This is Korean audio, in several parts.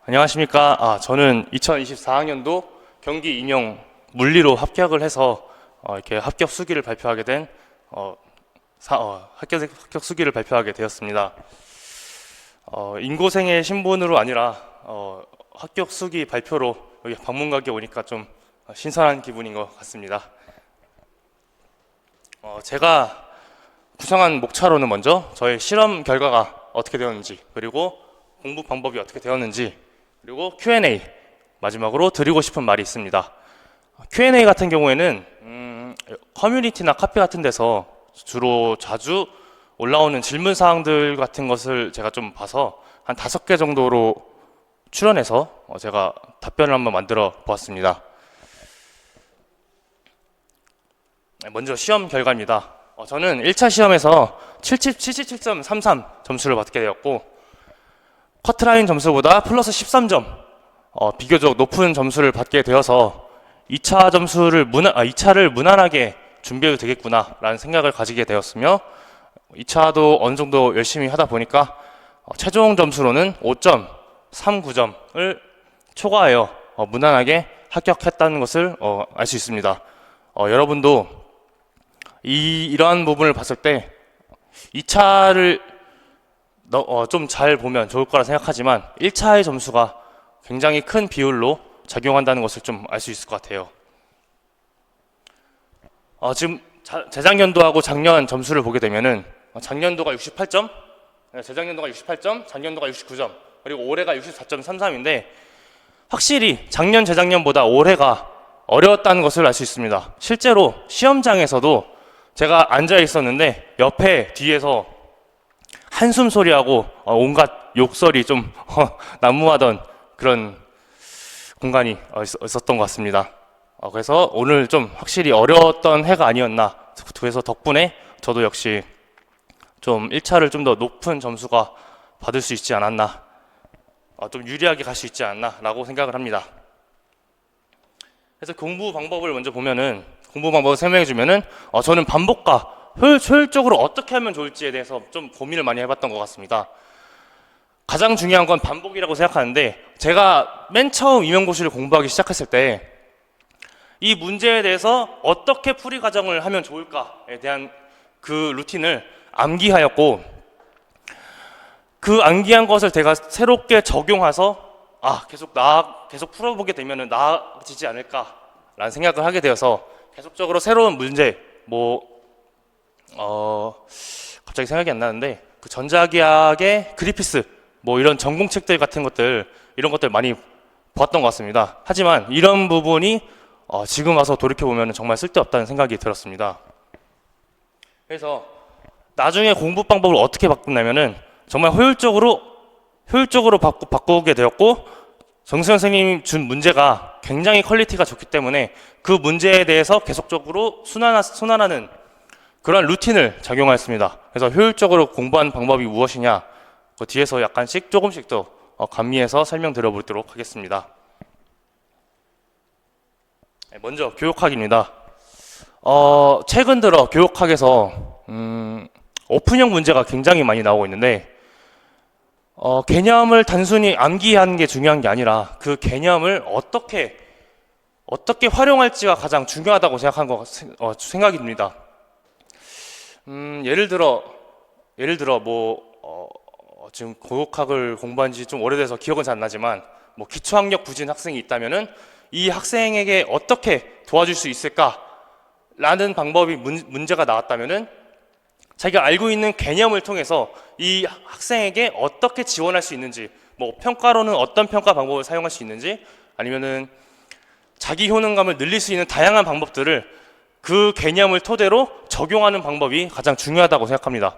안녕하십니까. 저는 2024학년도 경기 인용 물리로 합격을 해서 이렇게 합격 수기를 발표하게 된 합격 수기를 발표하게 되었습니다. 인고생의 신분으로 아니라 합격 수기 발표로 여기 방문각에 오니까 좀 신선한 기분인 것 같습니다. 제가 구성한 목차로는 먼저 저의 실험 결과가 어떻게 되었는지, 그리고 공부 방법이 어떻게 되었는지, 그리고 Q&A 마지막으로 드리고 싶은 말이 있습니다. Q&A 같은 경우에는 커뮤니티나 카페 같은 데서 주로 자주 올라오는 질문 사항들 같은 것을 제가 좀 봐서 한 5개 정도로 추려내서 제가 답변을 한번 만들어 보았습니다. 먼저 시험 결과입니다. 저는 1차 시험에서 77.33 점수를 받게 되었고, 커트라인 점수보다 플러스 13점 비교적 높은 점수를 받게 되어서 2차를 무난하게 준비해도 되겠구나 라는 생각을 가지게 되었으며, 2차도 어느 정도 열심히 하다 보니까 최종 점수로는 5.39점을 초과하여 무난하게 합격했다는 것을 알 수 있습니다. 여러분도 이러한 부분을 봤을 때 2차를 좀 잘 보면 좋을 거라 생각하지만 1차의 점수가 굉장히 큰 비율로 작용한다는 것을 좀 알 수 있을 것 같아요. 지금 재작년도하고 작년 점수를 보게 되면은 작년도가 68점, 재작년도가 68점, 작년도가 69점, 그리고 올해가 64.33인데 확실히 작년, 재작년보다 올해가 어려웠다는 것을 알 수 있습니다. 실제로 시험장에서도 제가 앉아 있었는데 옆에 뒤에서 한숨 소리하고 온갖 욕설이 좀 난무하던 그런 공간이 있었던 것 같습니다. 그래서 오늘 좀 확실히 어려웠던 해가 아니었나. 그래서 덕분에 저도 역시 좀 1차를 좀 더 높은 점수가 받을 수 있지 않았나, 좀 유리하게 갈 수 있지 않았나 라고 생각을 합니다. 그래서 공부 방법을 먼저 보면은, 공부 방법을 설명해 주면은 저는 반복과 효율적으로 어떻게 하면 좋을지에 대해서 좀 고민을 많이 해봤던 것 같습니다. 가장 중요한 건 반복이라고 생각하는데, 제가 맨 처음 임용고시를 공부하기 시작했을 때 이 문제에 대해서 어떻게 풀이 과정을 하면 좋을까에 대한 그 루틴을 암기하였고, 그 암기한 것을 제가 새롭게 적용해서 계속 풀어보게 되면 나아지지 않을까라는 생각을 하게 되어서 계속적으로 새로운 문제, 갑자기 생각이 안 나는데, 그 전자기학의 그리피스 이런 전공책들 같은 것들, 이런 것들 많이 보았던 것 같습니다. 하지만 이런 부분이 지금 와서 돌이켜보면 정말 쓸데없다는 생각이 들었습니다. 그래서 나중에 공부 방법을 어떻게 바꾸냐면은 정말 효율적으로 바꾸게 되었고, 정수 선생님이 준 문제가 굉장히 퀄리티가 좋기 때문에 그 문제에 대해서 계속적으로 순환하는 그런 루틴을 작용하였습니다. 그래서 효율적으로 공부하는 방법이 무엇이냐, 그 뒤에서 약간씩 조금씩 더 감미해서 설명드려보도록 하겠습니다. 먼저 교육학입니다. 최근 들어 교육학에서 오픈형 문제가 굉장히 많이 나오고 있는데, 개념을 단순히 암기하는 게 중요한 게 아니라 그 개념을 어떻게 활용할지가 가장 중요하다고 생각이 듭니다. 예를 들어 지금 교육학을 공부한 지 좀 오래돼서 기억은 잘 안 나지만, 기초학력 부진 학생이 있다면은 이 학생에게 어떻게 도와줄 수 있을까라는 방법이 문제가 나왔다면은, 자기가 알고 있는 개념을 통해서 이 학생에게 어떻게 지원할 수 있는지, 평가로는 어떤 평가 방법을 사용할 수 있는지, 아니면은 자기 효능감을 늘릴 수 있는 다양한 방법들을 그 개념을 토대로 적용하는 방법이 가장 중요하다고 생각합니다.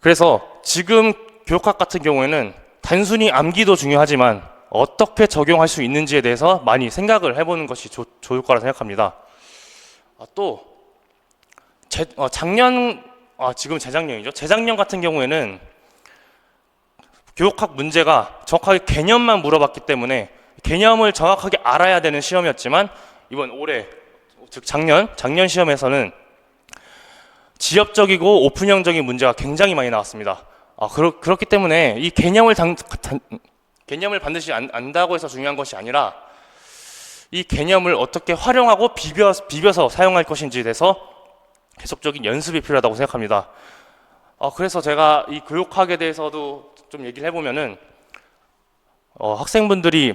그래서 지금 교육학 같은 경우에는 단순히 암기도 중요하지만 어떻게 적용할 수 있는지에 대해서 많이 생각을 해보는 것이 좋을 거라 생각합니다. 또 지금 재작년이죠. 재작년 같은 경우에는 교육학 문제가 정확하게 개념만 물어봤기 때문에 개념을 정확하게 알아야 되는 시험이었지만, 이번 올해 즉 작년 시험에서는 지엽적이고 오픈형적인 문제가 굉장히 많이 나왔습니다. 그렇기 때문에 이 개념을 개념을 반드시 안다고 해서 중요한 것이 아니라 이 개념을 어떻게 활용하고 비벼서 사용할 것인지에 대해서 계속적인 연습이 필요하다고 생각합니다. 그래서 제가 이 교육학에 대해서도 좀 얘기를 해보면은 학생분들이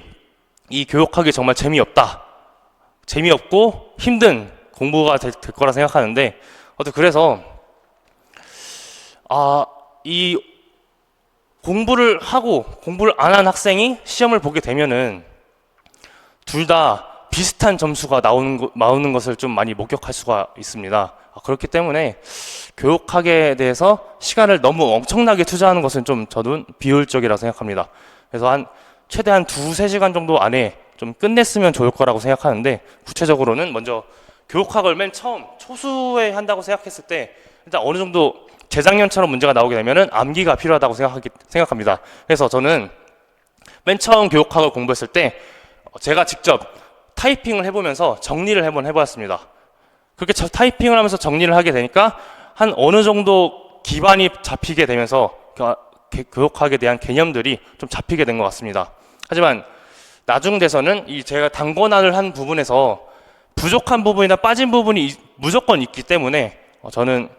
이 교육학이 정말 재미없고 힘든 공부가 될 거라 생각하는데, 그래서 이 공부를 하고 공부를 안 한 학생이 시험을 보게 되면은 둘 다 비슷한 점수가 나오는 것을 좀 많이 목격할 수가 있습니다. 그렇기 때문에 교육학에 대해서 시간을 너무 엄청나게 투자하는 것은 좀 저는 비효율적이라고 생각합니다. 그래서 최대한 2-3시간 정도 안에 좀 끝냈으면 좋을 거라고 생각하는데, 구체적으로는 먼저 교육학을 맨 처음 초수에 한다고 생각했을 때 일단 어느 정도 재작년처럼 문제가 나오게 되면은 암기가 필요하다고 생각합니다. 그래서 저는 맨 처음 교육학을 공부했을 때 제가 직접 타이핑을 해보면서 정리를 한번 해보았습니다. 그렇게 타이핑을 하면서 정리를 하게 되니까 한 어느 정도 기반이 잡히게 되면서 교육학에 대한 개념들이 좀 잡히게 된 것 같습니다. 하지만 나중 돼서는 제가 단권화를 한 부분에서 부족한 부분이나 빠진 부분이 무조건 있기 때문에 저는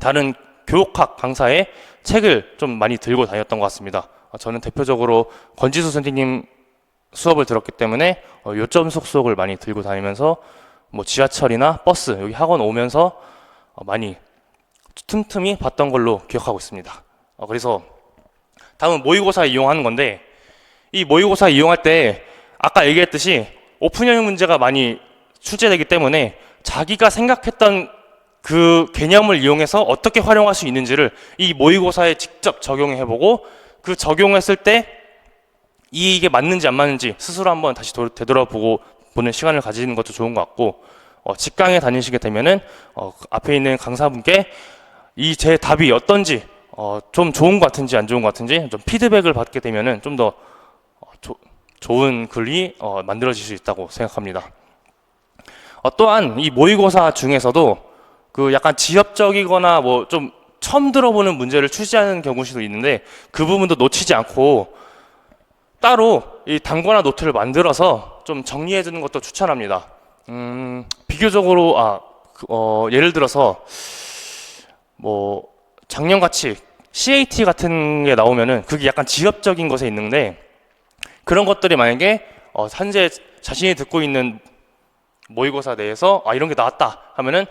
다른 교육학 강사의 책을 좀 많이 들고 다녔던 것 같습니다. 저는 대표적으로 권지수 선생님 수업을 들었기 때문에 요점 속속을 많이 들고 다니면서 뭐 지하철이나 버스, 여기 학원 오면서 많이 틈틈이 봤던 걸로 기억하고 있습니다. 그래서 다음은 모의고사 이용하는 건데, 이 모의고사 이용할 때 아까 얘기했듯이 오픈형 문제가 많이 출제되기 때문에 자기가 생각했던 그 개념을 이용해서 어떻게 활용할 수 있는지를 이 모의고사에 직접 적용해보고, 그 적용했을 때 이게 맞는지 안 맞는지 스스로 한번 다시 되돌아보고 보는 시간을 가지는 것도 좋은 것 같고, 직강에 다니시게 되면은 앞에 있는 강사분께 제 답이 어떤지, 좀 좋은 것 같은지 안 좋은 것 같은지 좀 피드백을 받게 되면은 좀 더 좋은 글이 만들어질 수 있다고 생각합니다. 또한 이 모의고사 중에서도 그 약간 지엽적이거나 뭐 좀 처음 들어보는 문제를 출제하는 경우도 있는데, 그 부분도 놓치지 않고 따로 이 단권화 노트를 만들어서 좀 정리해 두는 것도 추천합니다. 비교적으로 예를 들어서 뭐 작년같이 CAT 같은 게 나오면은 그게 약간 지엽적인 것에 있는데, 그런 것들이 만약에 현재 자신이 듣고 있는 모의고사 내에서 이런 게 나왔다 하면은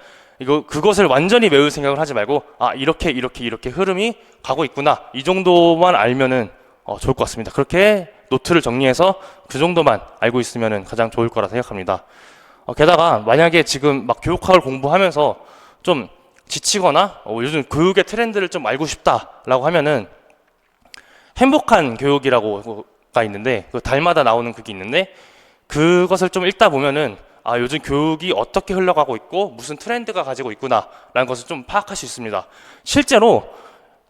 그것을 완전히 외울 생각을 하지 말고 이렇게 흐름이 가고 있구나, 이 정도만 알면은 좋을 것 같습니다. 그렇게 노트를 정리해서 그 정도만 알고 있으면은 가장 좋을 거라 생각합니다. 게다가 만약에 지금 막 교육학을 공부하면서 좀 지치거나 요즘 교육의 트렌드를 좀 알고 싶다라고 하면은 행복한 교육이라고가 있는데, 그 달마다 나오는 그게 있는데, 그것을 좀 읽다 보면은 요즘 교육이 어떻게 흘러가고 있고 무슨 트렌드가 가지고 있구나 라는 것을 좀 파악할 수 있습니다. 실제로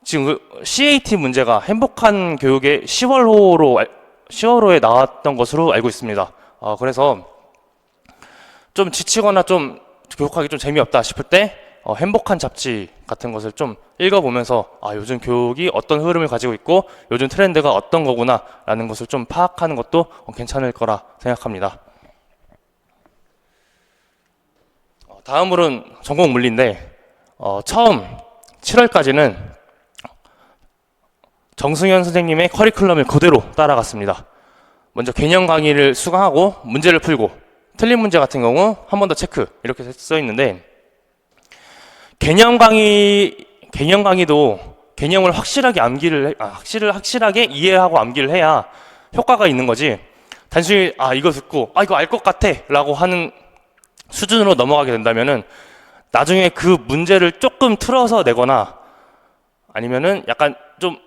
지금 그 CAT 문제가 행복한 교육의 10월호에 나왔던 것으로 알고 있습니다. 그래서 좀 지치거나 좀 교육하기 좀 재미없다 싶을 때 행복한 잡지 같은 것을 좀 읽어보면서 요즘 교육이 어떤 흐름을 가지고 있고 요즘 트렌드가 어떤 거구나 라는 것을 좀 파악하는 것도 괜찮을 거라 생각합니다. 다음으로는 전공 물리인데, 처음 7월까지는 정승현 선생님의 커리큘럼을 그대로 따라갔습니다. 먼저 개념 강의를 수강하고 문제를 풀고, 틀린 문제 같은 경우 한 번 더 체크, 이렇게 써 있는데, 개념 강의도 개념을 확실하게 이해하고 암기를 해야 효과가 있는 거지, 단순히 이거 듣고 이거 알 것 같아 라고 하는 수준으로 넘어가게 된다면은 나중에 그 문제를 조금 틀어서 내거나 아니면은 약간 좀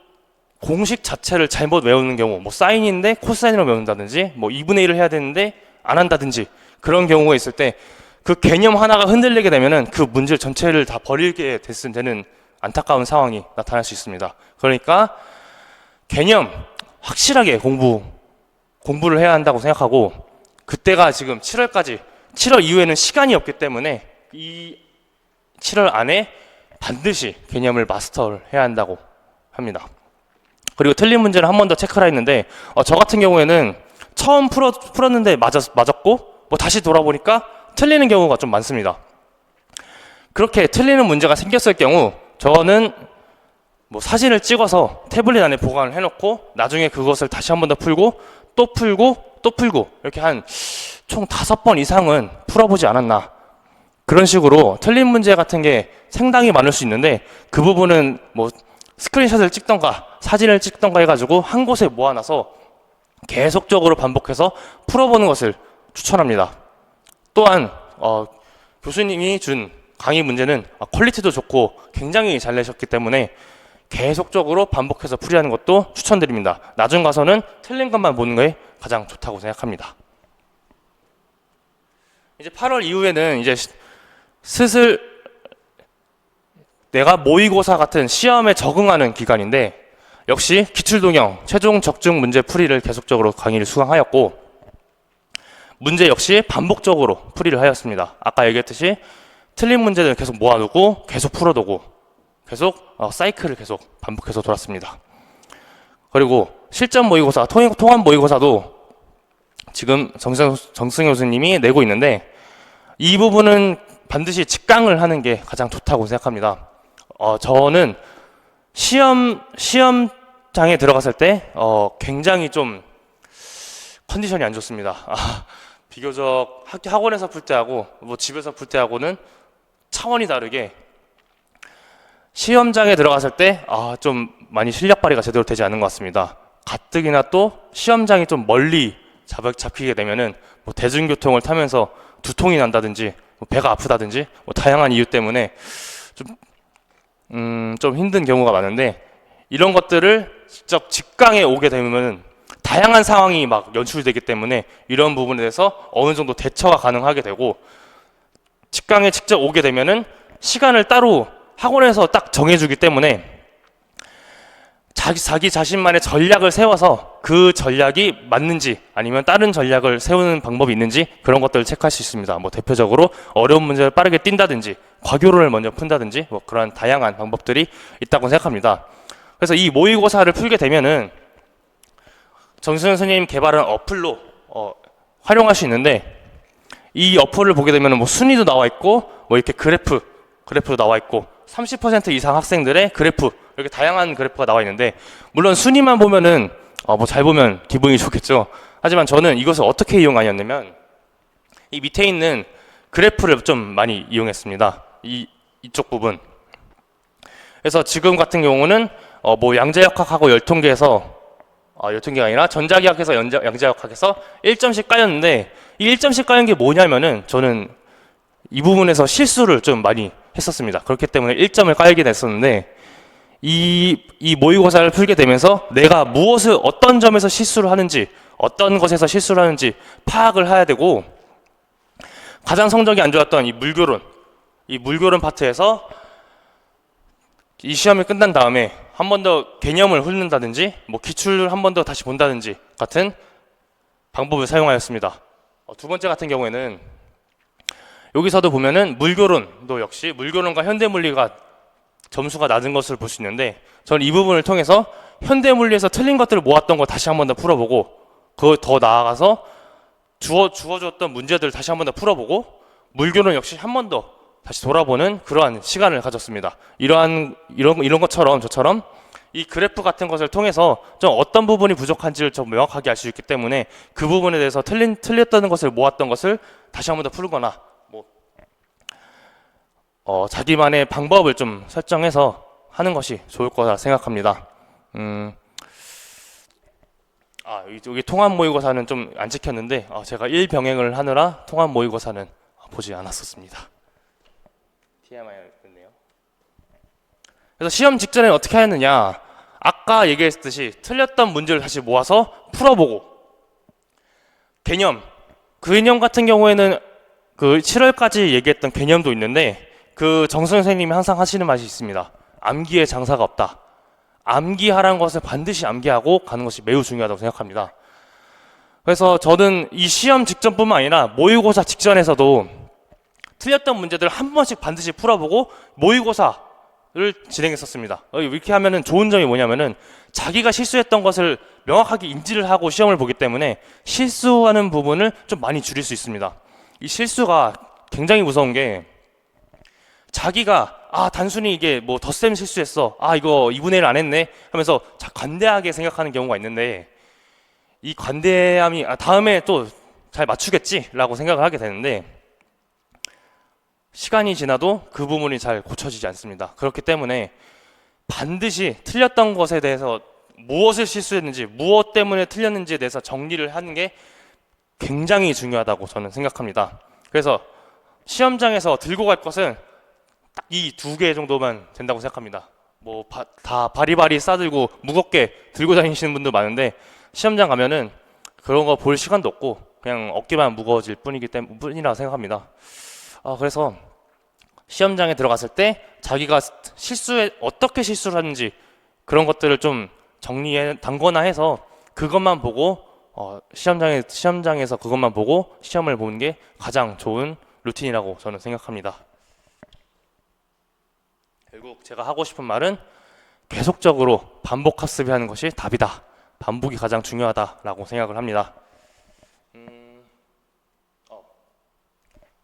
공식 자체를 잘못 외우는 경우, 뭐 사인인데 코사인으로 외운다든지, 뭐 2분의 1을 해야 되는데 안 한다든지, 그런 경우가 있을 때 그 개념 하나가 흔들리게 되면은 그 문제 전체를 다 버리게 되는 안타까운 상황이 나타날 수 있습니다. 그러니까 개념 확실하게 공부를 해야 한다고 생각하고, 그때가 지금 7월 이후에는 시간이 없기 때문에 이 7월 안에 반드시 개념을 마스터를 해야 한다고 합니다. 그리고 틀린 문제를 한 번 더 체크를 했는데 저 같은 경우에는 처음 풀었는데 맞았고 뭐 다시 돌아보니까 틀리는 경우가 좀 많습니다. 그렇게 틀리는 문제가 생겼을 경우 저는 뭐 사진을 찍어서 태블릿 안에 보관을 해놓고 나중에 그것을 다시 한 번 더 풀고 또 풀고 또 풀고 이렇게 한 총 5번 이상은 풀어보지 않았나, 그런 식으로 틀린 문제 같은 게 상당히 많을 수 있는데 그 부분은 뭐 스크린샷을 찍던가 사진을 찍던가 해가지고 한 곳에 모아놔서 계속적으로 반복해서 풀어보는 것을 추천합니다. 또한 교수님이 준 강의 문제는 퀄리티도 좋고 굉장히 잘 내셨기 때문에 계속적으로 반복해서 풀이하는 것도 추천드립니다. 나중 가서는 틀린 것만 보는 게 가장 좋다고 생각합니다. 이제 8월 이후에는 이제 슬슬 내가 모의고사 같은 시험에 적응하는 기간인데, 역시 기출동형 최종 적중 문제 풀이를 계속적으로 강의를 수강하였고 문제 역시 반복적으로 풀이를 하였습니다. 아까 얘기했듯이 틀린 문제를 계속 모아두고 계속 풀어두고 계속 사이클을 계속 반복해서 돌았습니다. 그리고 실전 모의고사, 통합 모의고사도 지금 정승 교수님이 내고 있는데 이 부분은 반드시 직강을 하는 게 가장 좋다고 생각합니다. 저는 시험장에 들어갔을 때 굉장히 좀 컨디션이 안 좋습니다. 비교적 학원에서 풀 때하고 뭐 집에서 풀 때하고는 차원이 다르게 시험장에 들어갔을 때 좀 많이 실력 발휘가 제대로 되지 않는 것 같습니다. 가뜩이나 또 시험장이 좀 멀리 잡히게 되면은 뭐 대중교통을 타면서 두통이 난다든지 뭐 배가 아프다든지 뭐 다양한 이유 때문에 좀 힘든 경우가 많은데, 이런 것들을 직접 직강에 오게 되면 다양한 상황이 막 연출되기 때문에 이런 부분에 대해서 어느 정도 대처가 가능하게 되고, 직강에 직접 오게 되면은 시간을 따로 학원에서 딱 정해주기 때문에 자기 자신만의 전략을 세워서 그 전략이 맞는지 아니면 다른 전략을 세우는 방법이 있는지 그런 것들을 체크할 수 있습니다. 뭐 대표적으로 어려운 문제를 빠르게 뛴다든지 과교론을 먼저 푼다든지 뭐 그런 다양한 방법들이 있다고 생각합니다. 그래서 이 모의고사를 풀게 되면은 정승현 선생님 개발한 어플로 활용할 수 있는데, 이 어플을 보게 되면은 뭐 순위도 나와 있고 뭐 이렇게 그래프도 나와 있고 30% 이상 학생들의 그래프, 이렇게 다양한 그래프가 나와 있는데, 물론 순위만 보면은 뭐 잘 보면 기분이 좋겠죠. 하지만 저는 이것을 어떻게 이용하였냐면 이 밑에 있는 그래프를 좀 많이 이용했습니다. 이쪽 부분. 그래서 지금 같은 경우는 뭐 양자역학하고 열통계에서 열통계가 아니라 전자기하학에서 양자역학에서 1점씩 까였는데, 이 1점씩 까인 게 뭐냐면은 저는 이 부분에서 실수를 좀 많이 했었습니다. 그렇기 때문에 1점을 까이게 됐었는데, 이 모의고사를 풀게 되면서 내가 어떤 점에서 실수를 하는지, 어떤 것에서 실수를 하는지 파악을 해야 되고, 가장 성적이 안 좋았던 이 물교론 파트에서 이 시험이 끝난 다음에 한 번 더 개념을 훑는다든지 뭐 기출을 한 번 더 다시 본다든지 같은 방법을 사용하였습니다. 두 번째 같은 경우에는 여기서도 보면은 물교론도 역시 물교론과 현대물리가 점수가 낮은 것을 볼 수 있는데, 저는 이 부분을 통해서 현대물리에서 틀린 것들을 모았던 거 다시 한 번 더 풀어보고, 그 더 나아가서 주어졌던 문제들을 다시 한 번 더 풀어보고, 물교론 역시 한 번 더 다시 돌아보는 그러한 시간을 가졌습니다. 이런 것처럼 저처럼 이 그래프 같은 것을 통해서 좀 어떤 부분이 부족한지를 좀 명확하게 알 수 있기 때문에 그 부분에 대해서 틀렸다는 것을 모았던 것을 다시 한 번 더 풀거나 자기만의 방법을 좀 설정해서 하는 것이 좋을 거라 생각합니다. 여기 통합 모의고사는 좀 안 찍혔는데 제가 1병행을 하느라 통합 모의고사는 보지 않았었습니다. TMI였네요. 그래서 시험 직전에 어떻게 하느냐, 아까 얘기했듯이 틀렸던 문제를 다시 모아서 풀어보고, 개념 같은 경우에는 그 7월까지 얘기했던 개념도 있는데, 그 정선 선생님이 항상 하시는 말이 있습니다. 암기에 장사가 없다. 암기하라는 것을 반드시 암기하고 가는 것이 매우 중요하다고 생각합니다. 그래서 저는 이 시험 직전뿐만 아니라 모의고사 직전에서도 틀렸던 문제들을 한 번씩 반드시 풀어보고 모의고사 진행했었습니다. 이렇게 하면은 좋은 점이 뭐냐면은 자기가 실수했던 것을 명확하게 인지를 하고 시험을 보기 때문에 실수하는 부분을 좀 많이 줄일 수 있습니다. 이 실수가 굉장히 무서운 게 자기가 단순히 이게 뭐 덧셈 실수했어, 이거 2분의 1 안 했네 하면서 관대하게 생각하는 경우가 있는데, 이 관대함이 다음에 또 잘 맞추겠지 라고 생각을 하게 되는데 시간이 지나도 그 부분이 잘 고쳐지지 않습니다. 그렇기 때문에 반드시 틀렸던 것에 대해서 무엇을 실수했는지, 무엇 때문에 틀렸는지에 대해서 정리를 하는 게 굉장히 중요하다고 저는 생각합니다. 그래서 시험장에서 들고 갈 것은 딱 이 2개 정도만 된다고 생각합니다. 뭐 다 바리바리 싸들고 무겁게 들고 다니시는 분도 많은데 시험장 가면은 그런 거 볼 시간도 없고 그냥 어깨만 무거워질 뿐이라 생각합니다. 그래서 시험장에 들어갔을 때 자기가 어떻게 실수를 하는지 그런 것들을 좀 정리해 담거나 해서 그것만 보고 시험장에서 그것만 보고 시험을 보는 게 가장 좋은 루틴이라고 저는 생각합니다. 결국 제가 하고 싶은 말은 계속적으로 반복 학습하는 것이 답이다. 반복이 가장 중요하다라고 생각을 합니다.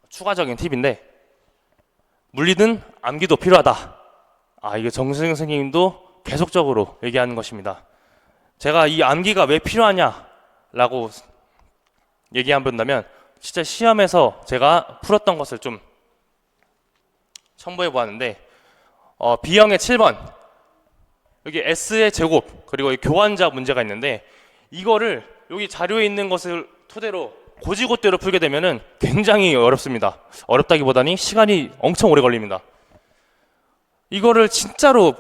추가적인 팁인데 물리든 암기도 필요하다. 이게 정승영 선생님도 계속적으로 얘기하는 것입니다. 제가 이 암기가 왜 필요하냐라고 얘기한다면 진짜 시험에서 제가 풀었던 것을 좀 첨부해 보았는데 B형의 7번 여기 S의 제곱 그리고 교환자 문제가 있는데 이거를 여기 자료에 있는 것을 토대로 고지고대로 풀게 되면은 굉장히 어렵습니다. 어렵다기보다는 시간이 엄청 오래 걸립니다. 이거를 진짜로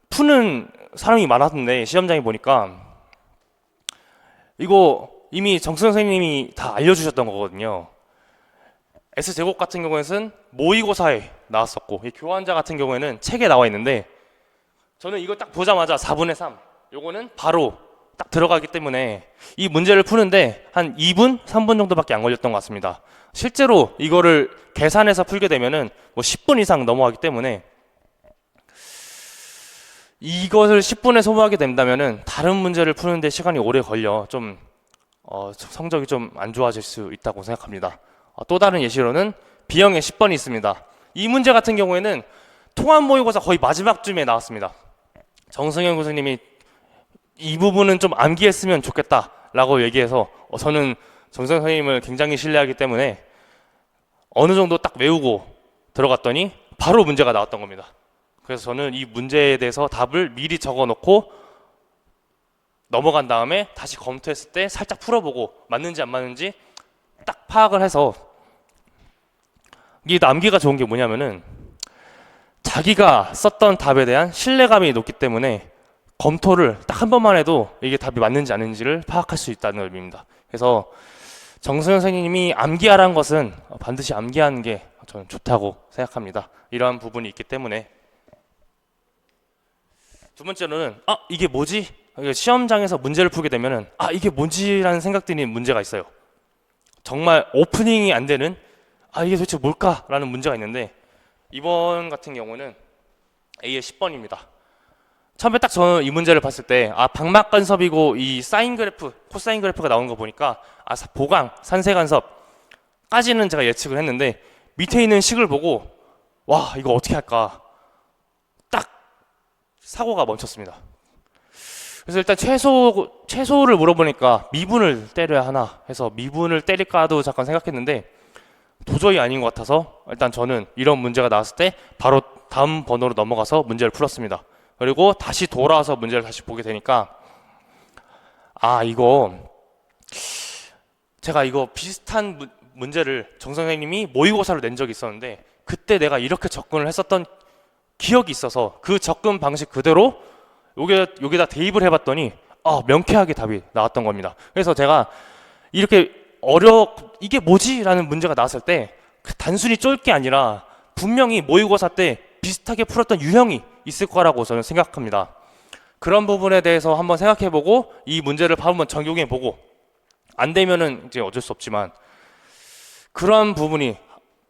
푸는 사람이 많았는데 시험장에 보니까 이거 이미 정수 선생님이 다 알려주셨던 거거든요. S제곱 같은 경우에는 모의고사에 나왔었고 이 교환자 같은 경우에는 책에 나와 있는데 저는 이거 딱 보자마자 4분의 3 요거는 바로 딱 들어가기 때문에 이 문제를 푸는데 한 2분, 3분 정도밖에 안 걸렸던 것 같습니다. 실제로 이거를 계산해서 풀게 되면은 뭐 10분 이상 넘어가기 때문에 이것을 10분에 소모하게 된다면은 다른 문제를 푸는데 시간이 오래 걸려 좀 성적이 좀 안 좋아질 수 있다고 생각합니다. 또 다른 예시로는 B형의 10번이 있습니다. 이 문제 같은 경우에는 통합 모의고사 거의 마지막쯤에 나왔습니다. 정승현 교수님이 이 부분은 좀 암기했으면 좋겠다라고 얘기해서 저는 정승현 선생님을 굉장히 신뢰하기 때문에 어느 정도 딱 외우고 들어갔더니 바로 문제가 나왔던 겁니다. 그래서 저는 이 문제에 대해서 답을 미리 적어 놓고 넘어간 다음에 다시 검토했을 때 살짝 풀어보고 맞는지 안 맞는지 딱 파악을 해서 이게 암기가 좋은 게 뭐냐면은 자기가 썼던 답에 대한 신뢰감이 높기 때문에 검토를 딱 한 번만 해도 이게 답이 맞는지 아닌지를 파악할 수 있다는 의미입니다. 그래서 정승현 선생님이 암기하라는 것은 반드시 암기하는 게 저는 좋다고 생각합니다. 이러한 부분이 있기 때문에. 두 번째로는 이게 뭐지? 시험장에서 문제를 풀게 되면은 이게 뭐지라는 생각들이 문제가 있어요. 정말 오프닝이 안 되는 이게 도대체 뭘까라는 문제가 있는데 이번 같은 경우는 A의 10번입니다. 처음에 딱 저는 이 문제를 봤을 때 방막 간섭이고 이 사인 그래프, 코사인 그래프가 나오는 거 보니까 보강, 산세 간섭까지는 제가 예측을 했는데 밑에 있는 식을 보고 와 이거 어떻게 할까 딱 사고가 멈췄습니다. 그래서 일단 최소를 물어보니까 미분을 때려야 하나 해서 미분을 때릴까도 잠깐 생각했는데 도저히 아닌 것 같아서 일단 저는 이런 문제가 나왔을 때 바로 다음 번호로 넘어가서 문제를 풀었습니다. 그리고 다시 돌아와서 문제를 다시 보게 되니까 이거 제가 이거 비슷한 문제를 정 선생님이 모의고사로 낸 적이 있었는데 그때 내가 이렇게 접근을 했었던 기억이 있어서 그 접근 방식 그대로 여기다 대입을 해봤더니 명쾌하게 답이 나왔던 겁니다. 그래서 제가 이렇게 이게 뭐지? 라는 문제가 나왔을 때 단순히 쫄 게 아니라 분명히 모의고사 때 비슷하게 풀었던 유형이 있을 거라고 저는 생각합니다. 그런 부분에 대해서 한번 생각해보고 이 문제를 한번 적용해보고 안 되면은 이제 어쩔 수 없지만 그런 부분이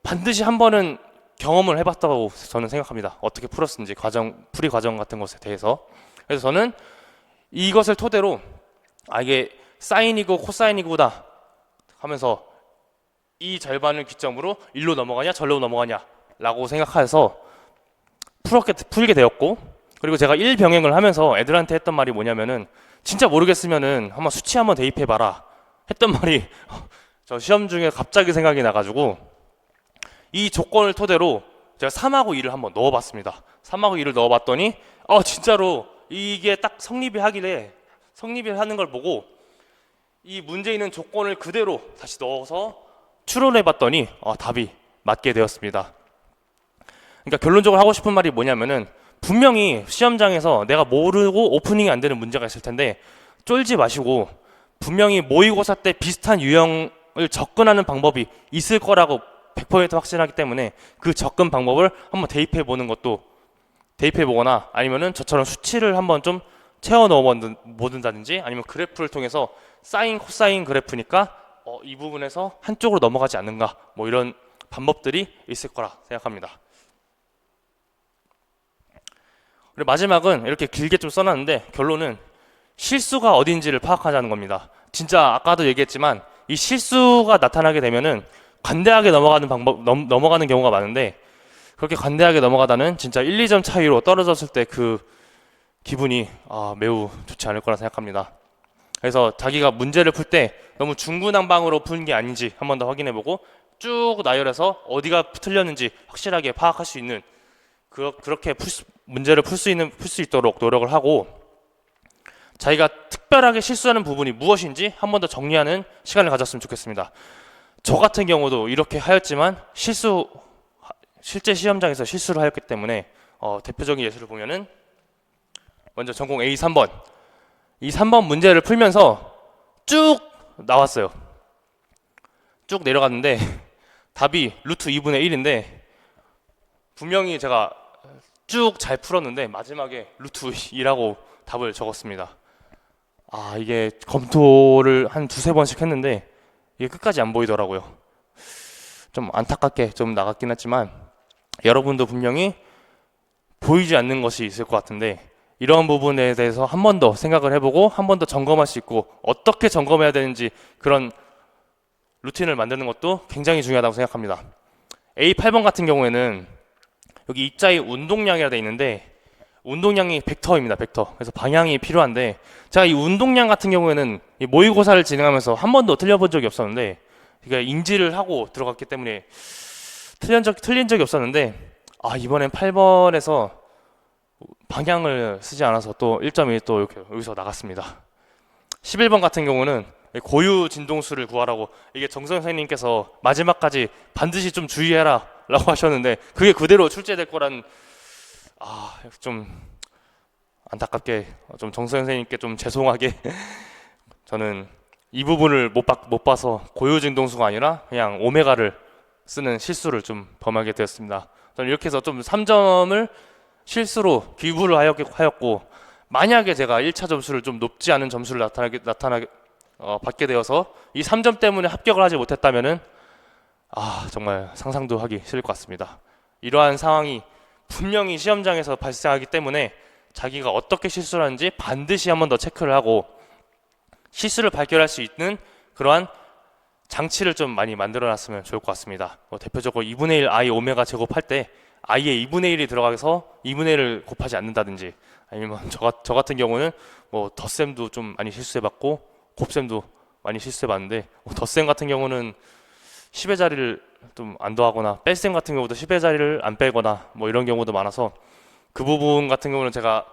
반드시 한 번은 경험을 해봤다고 저는 생각합니다. 어떻게 풀었는지 풀이 과정 같은 것에 대해서. 그래서 저는 이것을 토대로 이게 사인이고 코사인이구나 하면서 이 절반을 기점으로 일로 넘어가냐 절로 넘어가냐 라고 생각해서 풀게 되었고, 그리고 제가 1병행을 하면서 애들한테 했던 말이 뭐냐면은 진짜 모르겠으면은 한번 수치 한번 대입해봐라 했던 말이 저 시험 중에 갑자기 생각이 나가지고 이 조건을 토대로 제가 3하고 2를 한번 넣어봤습니다. 3하고 2를 넣어봤더니 진짜로 이게 딱 성립이 하는 걸 보고 이 문제 있는 조건을 그대로 다시 넣어서 추론해봤더니 답이 맞게 되었습니다. 그러니까 결론적으로 하고 싶은 말이 뭐냐면은 분명히 시험장에서 내가 모르고 오프닝이 안 되는 문제가 있을 텐데 쫄지 마시고 분명히 모의고사 때 비슷한 유형을 접근하는 방법이 있을 거라고 100% 확신하기 때문에 그 접근 방법을 한번 대입해 보거나 아니면은 저처럼 수치를 한번 좀 채워 넣어 보든다든지 아니면 그래프를 통해서 사인 코사인 그래프니까 이 부분에서 한쪽으로 넘어가지 않는가 뭐 이런 방법들이 있을 거라 생각합니다. 그리고 마지막은 이렇게 길게 좀 써놨는데 결론은 실수가 어딘지를 파악하자는 겁니다. 진짜 아까도 얘기했지만 이 실수가 나타나게 되면은 관대하게 넘어가는 경우가 많은데 그렇게 관대하게 넘어가다는 진짜 1, 2점 차이로 떨어졌을 때 그 기분이 매우 좋지 않을 거라 생각합니다. 그래서 자기가 문제를 풀 때 너무 중구난방으로 푸는 게 아닌지 한 번 더 확인해보고 쭉 나열해서 어디가 틀렸는지 확실하게 파악할 수 있는 그렇게 문제를 풀 수 있도록 노력을 하고 자기가 특별하게 실수하는 부분이 무엇인지 한 번 더 정리하는 시간을 가졌으면 좋겠습니다. 저 같은 경우도 이렇게 하였지만 실제 시험장에서 실수를 하였기 때문에 대표적인 예시를 보면은 먼저 전공 A 3번 이 3번 문제를 풀면서 쭉 나왔어요. 쭉 내려갔는데 답이 루트 2분의 1인데 분명히 제가 쭉 잘 풀었는데 마지막에 루트 2라고 답을 적었습니다. 이게 검토를 한 두세 번씩 했는데 이게 끝까지 안 보이더라고요. 좀 안타깝게 좀 나갔긴 했지만 여러분도 분명히 보이지 않는 것이 있을 것 같은데 이런 부분에 대해서 한 번 더 생각을 해보고 한 번 더 점검할 수 있고 어떻게 점검해야 되는지 그런 루틴을 만드는 것도 굉장히 중요하다고 생각합니다. A8번 같은 경우에는 여기 입자의 운동량이라 되어 있는데 운동량이 벡터입니다. 벡터. 그래서 방향이 필요한데 제가 이 운동량 같은 경우에는 이 모의고사를 진행하면서 한 번도 틀려본 적이 없었는데 그러니까 인지를 하고 들어갔기 때문에 틀린 적이 없었는데 이번엔 8번에서 방향을 쓰지 않아서 또 1점이 또 이렇게 여기서 나갔습니다. 11번 같은 경우는 고유 진동수를 구하라고 이게 정선 선생님께서 마지막까지 반드시 좀 주의해라 라고 하셨는데 그게 그대로 출제될 거란 좀 안타깝게 좀 정선 선생님께 좀 죄송하게 저는 이 부분을 못 봐서 고유 진동수가 아니라 그냥 오메가를 쓰는 실수를 좀 범하게 되었습니다. 저는 이렇게 해서 좀 3점을 실수로 기부를 하였고 만약에 제가 1차 점수를 좀 높지 않은 점수를 받게 되어서 이 3점 때문에 합격을 하지 못했다면은 정말 상상도 하기 싫을 것 같습니다. 이러한 상황이 분명히 시험장에서 발생하기 때문에 자기가 어떻게 실수를 하는지 반드시 한 번 더 체크를 하고 실수를 발견할 수 있는 그러한 장치를 좀 많이 만들어 놨으면 좋을 것 같습니다. 대표적으로 2분의 1 i 오메가 제곱할 때 i의 2분의 1이 들어가서 2분의 1을 곱하지 않는다든지 아니면 저 같은 경우는 덧셈도 좀 많이 실수해봤고 곱셈도 많이 실수해봤는데 덧셈 같은 경우는 10의 자리를 좀 안 더하거나 뺄셈 같은 경우도 10의 자리를 안 빼거나 이런 경우도 많아서 그 부분 같은 경우는 제가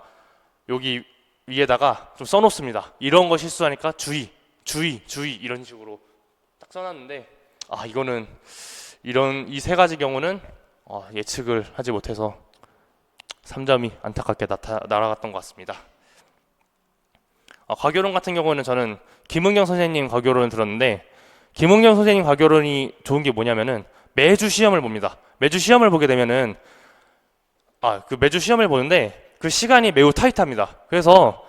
여기 위에다가 좀 써놓습니다. 이런 거 실수하니까 주의 이런 식으로 딱 써놨는데 이거는 이 세 가지 경우는 예측을 하지 못해서 3점이 안타깝게 날아갔던 것 같습니다. 과교론 같은 경우는 저는 김은경 선생님 과교론을 들었는데 김은경 선생님 과교론이 좋은 게 뭐냐면은 매주 시험을 봅니다. 매주 시험을 보게 되면은 매주 시험을 보는데 그 시간이 매우 타이트합니다. 그래서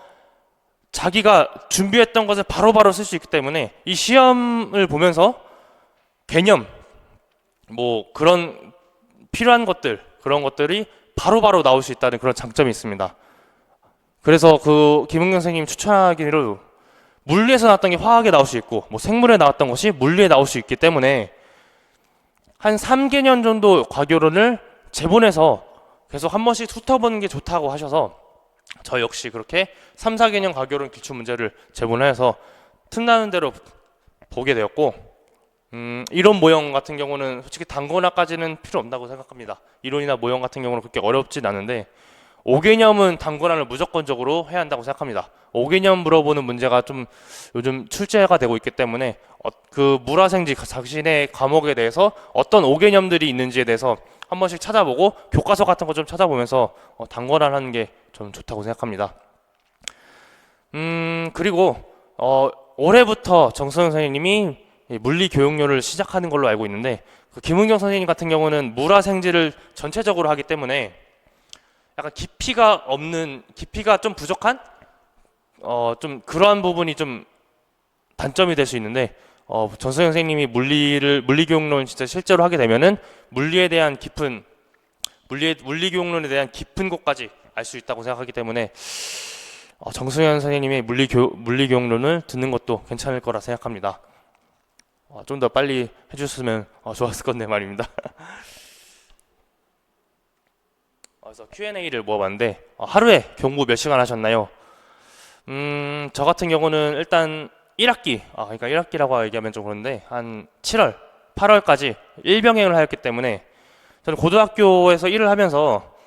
자기가 준비했던 것을 바로바로 쓸 수 있기 때문에 이 시험을 보면서 개념 그런 필요한 것들, 그런 것들이 바로바로 나올 수 있다는 그런 장점이 있습니다. 그래서 그 김은경 선생님 추천하기로 물리에서 나왔던 게 화학에 나올 수 있고 뭐 생물에 나왔던 것이 물리에 나올 수 있기 때문에 한 3개년 정도 과교론을 재본해서 계속 한 번씩 훑어보는 게 좋다고 하셔서 저 역시 그렇게 3, 4개년 과교론 기출문제를 재본해서 틈나는 대로 보게 되었고 이론 모형 같은 경우는 솔직히 단권화까지는 필요 없다고 생각합니다. 이론이나 모형 같은 경우는 그렇게 어렵진 않은데 5개념은 단권화를 무조건적으로 해야 한다고 생각합니다. 5개념 물어보는 문제가 좀 요즘 출제가 되고 있기 때문에 그 물화생지 자신의 과목에 대해서 어떤 5개념들이 있는지에 대해서 한 번씩 찾아보고 교과서 같은 거 좀 찾아보면서 단권화를 하는 게 좀 좋다고 생각합니다. 그리고 올해부터 정서영 선생님이 물리 교육료를 시작하는 걸로 알고 있는데 그 김은경 선생님 같은 경우는 물화생지를 전체적으로 하기 때문에 약간 깊이가 좀 부족한 좀 그러한 부분이 좀 단점이 될 수 있는데 전서영 선생님이 물리 교육론을 진짜 실제로 하게 되면은 물리 교육론에 대한 깊은 곳까지 알 수 있다고 생각하기 때문에 정수현 선생님의 물리 교육론을 듣는 것도 괜찮을 거라 생각합니다. 좀 더 빨리 해주셨으면 좋았을 건데 말입니다. 그래서 Q&A를 모아봤는데 하루에 공부 몇 시간 하셨나요? 저 같은 경우는 일단 1학기, 그러니까 1학기라고 얘기하면 좀 그런데 한 7월, 8월까지 일병행을 하였기 때문에 저는 고등학교에서 일을 하면서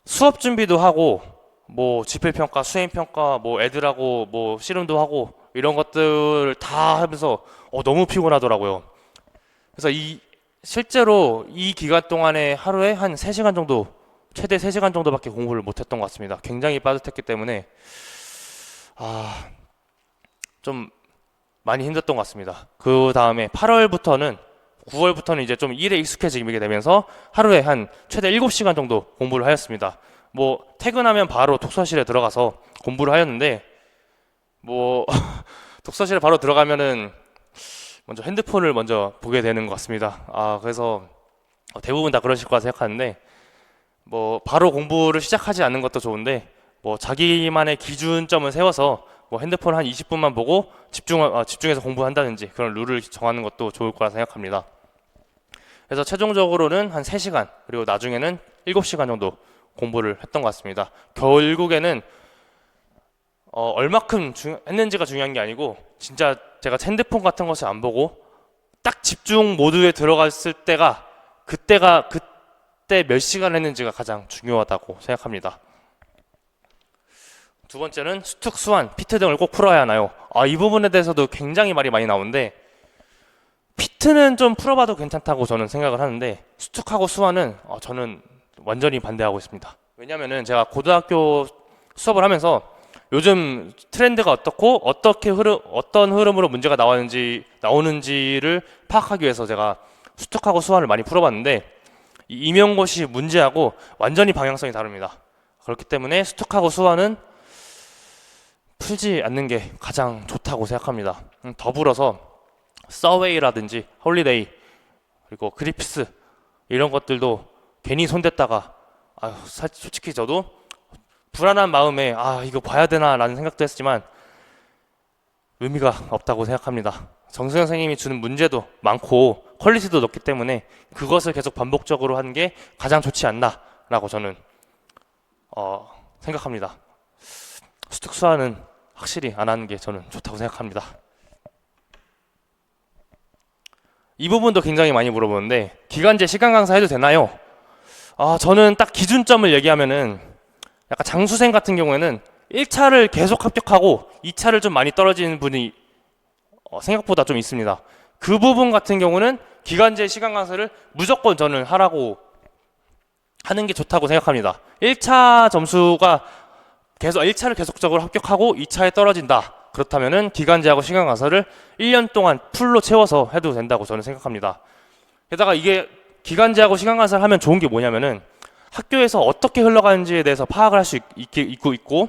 수업 준비도 하고 뭐 지필평가, 수행평가, 뭐 애들하고 뭐 씨름도 하고 이런 것들 다 하면서 너무 피곤하더라고요. 그래서 실제로 이 기간 동안에 하루에 한 3시간 정도, 최대 3시간 정도밖에 공부를 못했던 것 같습니다. 굉장히 빠듯했기 때문에 좀 많이 힘들었던 것 같습니다. 그 다음에 9월부터는 이제 좀 일에 익숙해지게 되면서 하루에 한 최대 7시간 정도 공부를 하였습니다. 뭐 퇴근하면 바로 독서실에 들어가서 공부를 하였는데 뭐 독서실에 바로 들어가면은 먼저 핸드폰을 먼저 보게 되는 것 같습니다. 그래서 대부분 다 그러실 거라 생각하는데 뭐 바로 공부를 시작하지 않는 것도 좋은데 뭐 자기만의 기준점을 세워서 뭐 핸드폰 한 20분만 보고 집중해서 공부한다든지 그런 룰을 정하는 것도 좋을 거라 생각합니다. 그래서 최종적으로는 한 3시간 그리고 나중에는 7시간 정도 공부를 했던 것 같습니다. 결국에는 얼마큼 했는지가 중요한 게 아니고 진짜 제가 핸드폰 같은 것을 안 보고 딱 집중 모드에 들어갔을 때가 그때 몇 시간 했는지가 가장 중요하다고 생각합니다. 두 번째는 수특, 수완, 피트 등을 꼭 풀어야 하나요? 이 부분에 대해서도 굉장히 말이 많이 나오는데 피트는 좀 풀어봐도 괜찮다고 저는 생각을 하는데 수특하고 수완은 저는 완전히 반대하고 있습니다. 왜냐면은 제가 고등학교 수업을 하면서 요즘 트렌드가 어떻고 어떤 흐름으로 문제가 나오는지를 파악하기 위해서 제가 수특하고 수완을 많이 풀어봤는데 이 임용고시 문제하고 완전히 방향성이 다릅니다. 그렇기 때문에 수특하고 수완은 풀지 않는 게 가장 좋다고 생각합니다. 더불어서 서웨이라든지 홀리데이 그리고 그리피스 이런 것들도 괜히 손댔다가 솔직히 저도 불안한 마음에 이거 봐야 되나 라는 생각도 했지만 의미가 없다고 생각합니다. 정수영 선생님이 주는 문제도 많고 퀄리티도 높기 때문에 그것을 계속 반복적으로 하는 게 가장 좋지 않나 라고 저는 생각합니다. 수특수화는 확실히 안 하는 게 저는 좋다고 생각합니다. 이 부분도 굉장히 많이 물어보는데 기간제 시간 강사 해도 되나요? 저는 딱 기준점을 얘기하면은 약간 장수생 같은 경우에는 1차를 계속 합격하고 2차를 좀 많이 떨어지는 분이 생각보다 좀 있습니다. 그 부분 같은 경우는 기간제 시간 강사를 무조건 저는 하는 게 좋다고 생각합니다. 1차 점수가 1차를 계속적으로 합격하고 2차에 떨어진다. 그렇다면은 기간제하고 시간 강사를 1년 동안 풀로 채워서 해도 된다고 저는 생각합니다. 게다가 이게 기간제하고 시간 강사를 하면 좋은 게 뭐냐면은 학교에서 어떻게 흘러가는지에 대해서 파악을 할 수 있고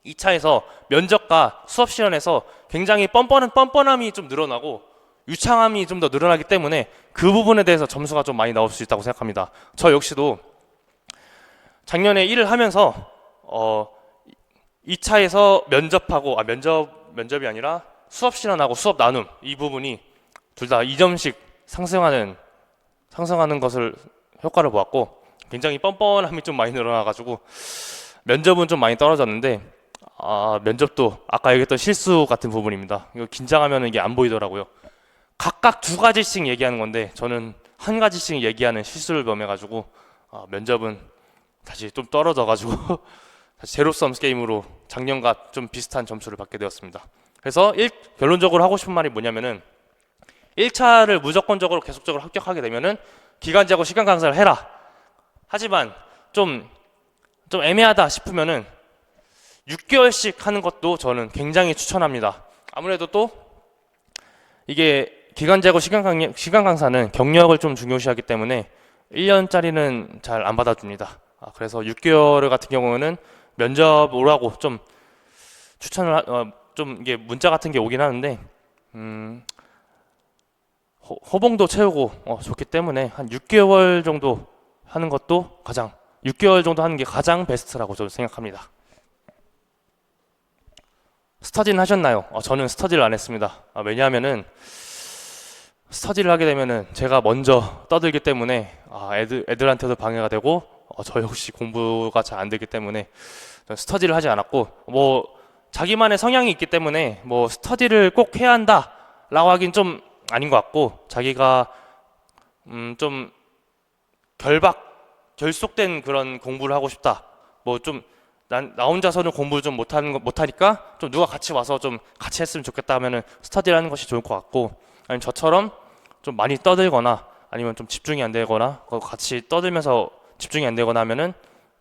2차에서 면접과 수업 시연에서 굉장히 뻔뻔함이 좀 늘어나고 유창함이 좀 더 늘어나기 때문에 그 부분에 대해서 점수가 좀 많이 나올 수 있다고 생각합니다. 저 역시도 작년에 일을 하면서 2차에서 면접하고 면접이 아니라 수업 실현하고 수업 나눔 이 부분이 둘 다 2점씩 상승하는 것을 효과를 보았고 굉장히 뻔뻔함이 좀 많이 늘어나가지고 면접은 좀 많이 떨어졌는데 면접도 아까 얘기했던 실수 같은 부분입니다. 이거 긴장하면 이게 안 보이더라고요. 각각 두 가지씩 얘기하는 건데 저는 한 가지씩 얘기하는 실수를 범해가지고 면접은 다시 좀 떨어져가지고 다시 제로섬 게임으로 작년과 좀 비슷한 점수를 받게 되었습니다. 그래서 결론적으로 하고 싶은 말이 뭐냐면은 1차를 무조건적으로 계속적으로 합격하게 되면은 기간제하고 시간 강사를 해라. 하지만 좀 애매하다 싶으면은 6개월씩 하는 것도 저는 굉장히 추천합니다. 아무래도 또 이게 기간제하고 시간 강사는 경력을 좀 중요시하기 때문에 1년짜리는 잘 안 받아줍니다. 그래서 6개월 같은 경우는 면접 오라고 좀 추천을 좀 이게 문자 같은 게 오긴 하는데 호봉도 채우고 좋기 때문에 한 6개월 정도 하는 것도 6개월 정도 하는 게 가장 베스트라고 저는 생각합니다. 스터디는 하셨나요? 저는 스터디를 안 했습니다. 왜냐하면은 스터디를 하게 되면은 제가 먼저 떠들기 때문에 애들한테도 방해가 되고 저 역시 공부가 잘 안 되기 때문에 스터디를 하지 않았고 자기만의 성향이 있기 때문에 스터디를 꼭 해야 한다라고 하긴 좀 아닌 것 같고 자기가 좀 결속된 그런 공부를 하고 싶다. 나 혼자서는 공부를 좀 못하니까 좀 누가 같이 와서 좀 같이 했으면 좋겠다 하면은 스터디를 하는 것이 좋을 것 같고 아니면 저처럼 좀 많이 떠들거나 아니면 좀 집중이 안 되거나 같이 떠들면서 집중이 안 되거나 하면은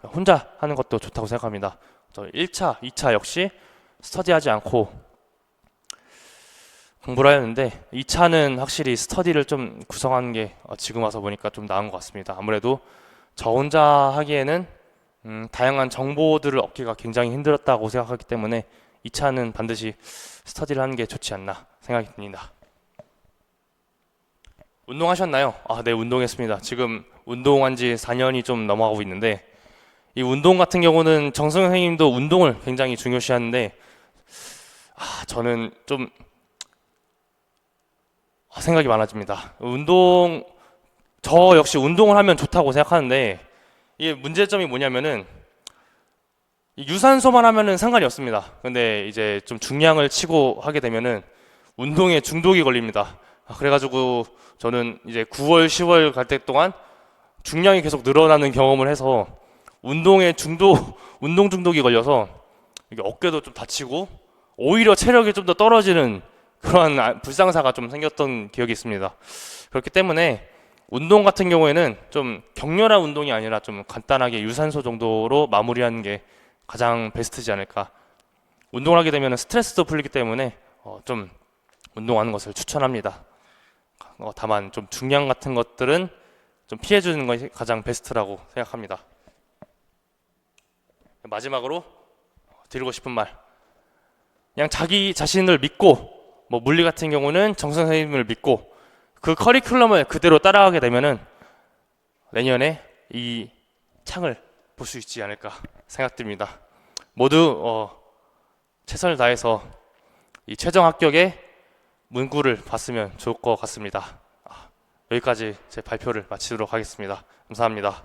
혼자 하는 것도 좋다고 생각합니다. 저 1차, 2차 역시 스터디하지 않고 공부를 하였는데 2차는 확실히 스터디를 좀 구성하는 게 지금 와서 보니까 좀 나은 것 같습니다. 아무래도 저 혼자 하기에는 다양한 정보들을 얻기가 굉장히 힘들었다고 생각하기 때문에 2차는 반드시 스터디를 하는 게 좋지 않나 생각이 듭니다. 운동하셨나요? 네, 운동했습니다. 지금 운동한 지 4년이 좀 넘어가고 있는데 이 운동 같은 경우는 정승 선생님도 운동을 굉장히 중요시하는데 저는 좀 생각이 많아집니다. 저 역시 운동을 하면 좋다고 생각하는데 이게 문제점이 뭐냐면은 유산소만 하면은 상관이 없습니다. 근데 이제 좀 중량을 치고 하게 되면은 운동에 중독이 걸립니다. 그래가지고 저는 이제 9월, 10월 갈 때 동안 중량이 계속 늘어나는 경험을 해서 운동 중독이 걸려서 이게 어깨도 좀 다치고 오히려 체력이 좀 더 떨어지는 그런 불상사가 좀 생겼던 기억이 있습니다. 그렇기 때문에 운동 같은 경우에는 좀 격렬한 운동이 아니라 좀 간단하게 유산소 정도로 마무리하는 게 가장 베스트지 않을까. 운동을 하게 되면 스트레스도 풀리기 때문에 좀 운동하는 것을 추천합니다. 다만 좀 중량 같은 것들은 좀 피해주는 것이 가장 베스트라고 생각합니다. 마지막으로 드리고 싶은 말, 그냥 자기 자신을 믿고 물리 같은 경우는 정 선생님을 믿고 그 커리큘럼을 그대로 따라가게 되면은 내년에 이 창을 볼 수 있지 않을까 생각됩니다. 모두 최선을 다해서 이 최종 합격의 문구를 봤으면 좋을 것 같습니다. 여기까지 제 발표를 마치도록 하겠습니다. 감사합니다.